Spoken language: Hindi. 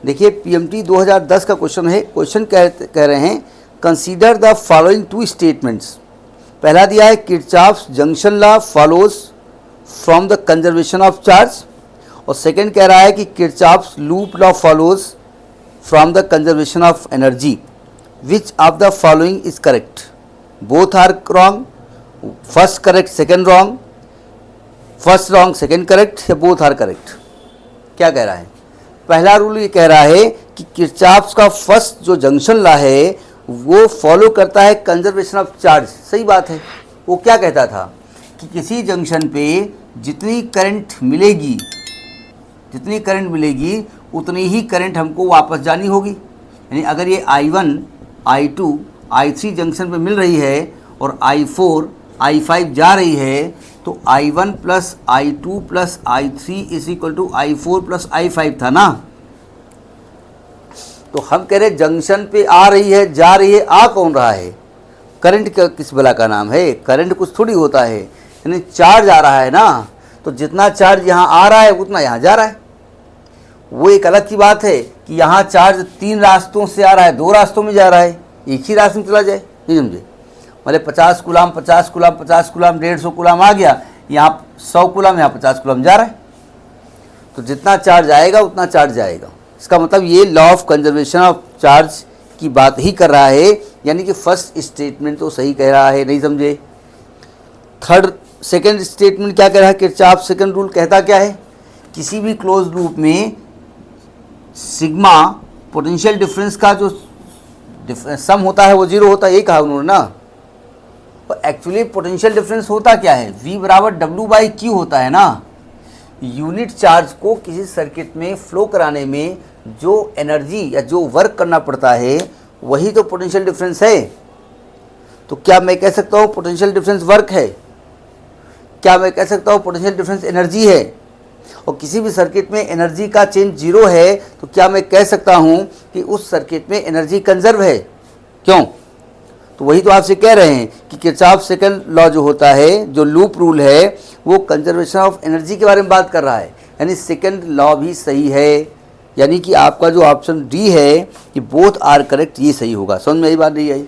देखिए पीएमटी 2010 का क्वेश्चन है। क्वेश्चन कह रहे हैं consider the following two statements. पहला दिया है Kirchhoff's junction law follows from the conservation of charge, और सेकंड कह रहा है कि Kirchhoff's loop law follows from the conservation of energy. Which of the following is correct? Both are wrong, first correct second wrong, first wrong second correct, या बोथ आर करेक्ट? क्या कह रहा है? पहला रूल ये कह रहा है कि किरचॉफ्स का फर्स्ट जो जंक्शन लॉ है वो फॉलो करता है कंजर्वेशन ऑफ चार्ज। सही बात है। वो क्या कहता था कि किसी जंक्शन पे जितनी करंट मिलेगी उतनी ही करंट हमको वापस जानी होगी। यानी अगर ये I1, I2, I3 जंक्शन पे मिल रही है और I4, I5 जा रही है, तो I1 plus I2 plus I3 is equal to I4 plus I5 था ना। तो हम कह रहे जंक्शन पे आ रही है, जा रही है, आ कौन रहा है? करंट का किस भला का नाम है? करंट कुछ थोड़ी होता है, यानी चार्ज आ रहा है ना। तो जितना चार्ज यहाँ आ रहा है उतना यहाँ जा रहा है। वो एक अलग की बात है कि यहाँ चार्ज 3 रास्तों से आ रहा है, 2 रास्तों में जा रहा है, एक ही रास्ते में चला जाए, नहीं समझे? मतलब 50 कूलाम 50 कूलाम 50 कूलाम 150 कूलाम आ गया, यहाँ 100 कूलाम, यहाँ 50 कूलाम जा रहा है। तो जितना चार्ज आएगा उतना चार्ज जाएगा। इसका मतलब ये law of conservation of charge की बात ही कर रहा है, यानी कि फर्स्ट स्टेटमेंट तो सही कह रहा है, नहीं समझे? सेकंड स्टेटमेंट क्या कह रहा है? किरचॉफ सेकंड रूल कहता क्या है? किसी भी क्लोज लूप में सिग्मा पोटेंशियल डिफरेंस का जो सम होता है वो 0 होता है, यही कहा उन्होंने ना। और एक्चुअली पोटेंशियल डिफरेंस होता क्या है? V बराबर W/Q होता है ना। यूनिट चार्ज को किसी सर्किट में फ्लो कराने में जो एनर्जी या जो वर्क करना पड़ता है वही तो पोटेंशियल डिफरेंस है। तो क्या मैं कह सकता हूँ पोटेंशियल डिफरेंस वर्क है? क्या मैं कह सकता हूँ पोटेंशियल डिफरेंस एनर्जी है? और किसी भी सर्किट में एनर्जी का चेंज 0 है, तो क्या मैं कह सकता हूँ कि उस सर्किट में एनर्जी कंजर्व है? क्यों? तो वही तो आपसे कह रहे हैं कि किरचॉफ सेकंड लॉ जो होता है, जो लूप रूल है, वो कंजर्वेशन ऑफ एनर्जी के बारे में बात कर रहा है। यानी सेकंड लॉ भी सही है, यानी कि आपका जो ऑप्शन डी है कि बोथ आर करेक्ट, ये सही होगा। समझ में आई बात? नहीं आई?